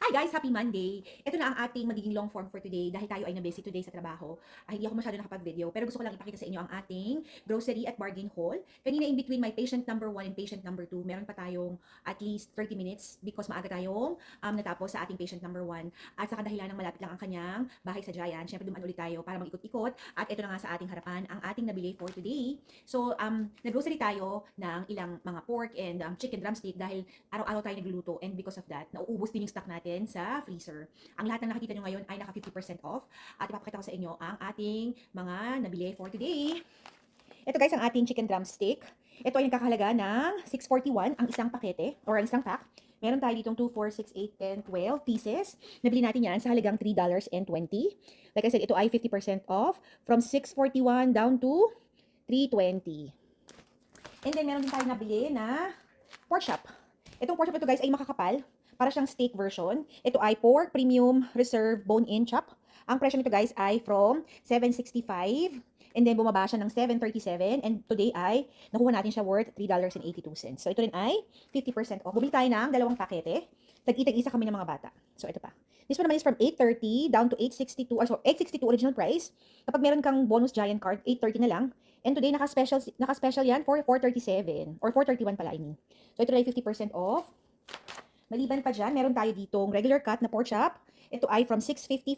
Hi guys! Happy Monday! Ito na ang ating magiging long form for today dahil tayo ay na-busy today sa trabaho. Hindi ako masyado nakapag-video pero gusto ko lang ipakita sa inyo ang ating grocery at bargain haul. Kanina in between my patient number 1 and patient number 2, meron pa tayong at least 30 minutes because maaga tayong natapos sa ating patient number 1. At sa kadahilan ng malapit lang ang kanyang bahay sa Giant, syempre dumaan ulit tayo para mag-ikot-ikot. At ito na nga sa ating harapan ang ating nabili for today. So, nag-grocery tayo ng ilang mga pork and chicken drumstick dahil araw-araw tayo nagluluto and because of that, nauubos din yung stock natin sa freezer. Ang lahat ng nakikita nyo ngayon ay naka 50% off at ipapakita ko sa inyo ang ating mga nabili for today. Ito guys ang ating chicken drumstick. Ito ay nagkakahalaga ng 641 ang isang pakete or ang isang pack. Meron tayo ditong 2, 4, 6, 8, 10, 12 pieces. Nabili natin yan sa halagang $3.20. Like I said, ito ay 50% off from 641 down to 320. And then meron din tayo nabili na pork chop. Itong pork chop ito guys ay makakapal. Para siyang steak version. Ito ay pork premium reserve bone-in chop. Ang presyo nito guys ay from $7.65 and then bumaba siya ng $7.37 and today ay nakuha natin siya worth $3.82. So ito rin ay 50% off. Bumili tayo ng dalawang pakete. Tag-itag-isa kami ng mga bata. So ito pa. This one naman is from $8.30 down to $8.62 or so $8.62 original price. Kapag meron kang bonus Giant card, $8.30 na lang. And today naka-special yan for $4.37 or $4.31 pala I mean. So ito na ay 50% off. Maliban pa dyan, meron tayo ditong regular cut na pork chop. Ito ay from $6.54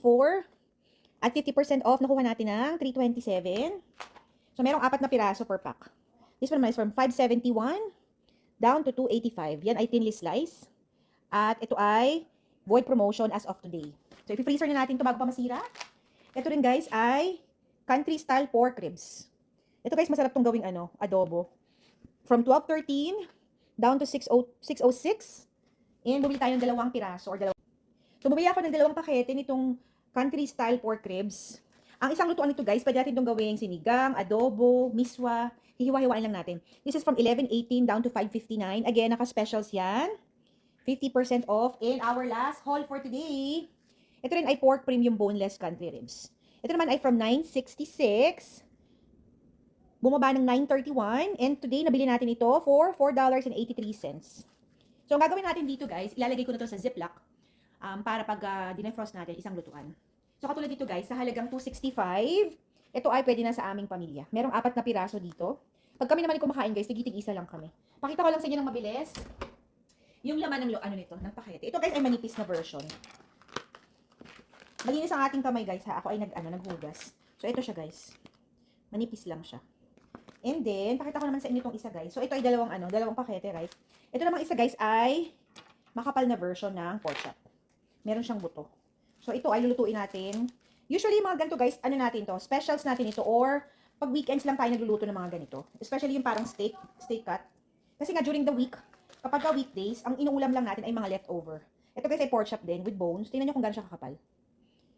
at 50% off nakuha natin ng $3.27. So merong 4 na piraso per pack. This one is from $5.71 down to $2.85. Yan ay thinly slice. At ito ay void promotion as of today. So i-freezer na natin ito bago pa masira. Ito rin guys ay country style pork ribs. Ito guys masarap tong gawing adobo. From $12.13 down to $6.06. And bumili tayo ng dalawang piraso or dalawang. So bumili ako ng dalawang pakete nitong country style pork ribs. Ang isang lutuan nito guys, pwede natin itong gawing sinigang, adobo, miswa. Hihiwa-hiwain lang natin. This is from $11.18 down to $5.59. Again, naka-specials yan. 50% off. And our last haul for today. Ito rin ay pork premium boneless country ribs. Ito naman ay from $9.66. Bumaba ng $9.31. And today, nabili natin ito for $4.83. So, ang gagawin natin dito guys, ilalagay ko na ito sa ziplock para pag dinefrost natin, isang lutuan. So, katulad dito guys, sa halagang $2.65, ito ay pwede na sa aming pamilya. Merong 4 na piraso dito. Pag kami naman kumakain guys, tigitig-isa lang kami. Pakita ko lang sa inyo ng mabilis yung laman ng nito, ng pakete. Ito guys ay manipis na version. Malinis ang ating kamay guys ha. Ako ay naghugas. So, ito siya guys. Manipis lang siya. And then, pakita ko naman sa inyo itong isa guys. So, ito ay dalawang pakete, right? Ito namang isa guys ay makapal na version ng pork chop. Meron siyang buto. So, ito ay lulutuin natin. Usually, mga ganito guys, natin to, specials natin ito or pag weekends lang tayo nagluluto ng mga ganito. Especially yung parang steak cut. Kasi nga during the week, kapag weekdays, ang inuulam lang natin ay mga leftover. Ito guys ay pork chop din with bones. Tingnan nyo kung gaano siya kakapal.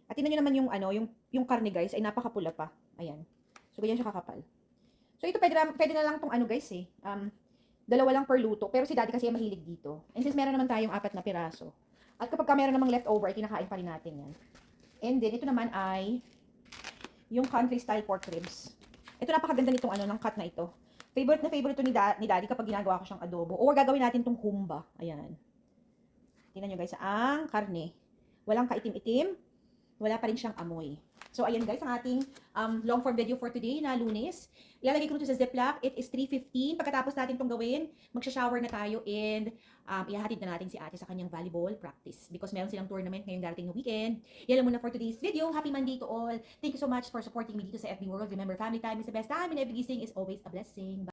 At tingnan nyo naman yung karne guys ay napakapula pa. Ayan. So, ganyan siya kakapal. So, ito pwede na lang tong guys eh. Dalawa lang per luto. Pero si daddy kasi ay mahilig dito. And since meron naman tayong 4 na piraso. At kapag meron namang leftover, ay kinakain pa rin natin yan. And then, ito naman ay yung country style pork ribs. Ito napakaganda nitong ng cut na ito. Favorite na favorite ito ni daddy kapag ginagawa ko siyang adobo. Or gagawin natin tong humba. Ayan. Tingnan nyo guys, ang karne. Walang kaitim-itim. Wala pa rin siyang amoy. So, ayan guys, ang ating long form video for today na Lunes. Ilalagay ko ito sa Ziploc. It is 3:15. Pagkatapos natin itong gawin, magsha-shower na tayo and ihahatid na natin si ate sa kanyang volleyball practice. Because meron silang tournament ngayong darating na weekend. Yan lang muna for today's video. Happy Monday to all. Thank you so much for supporting me dito sa FB World. Remember, family time is the best time and every gising is always a blessing. Bye.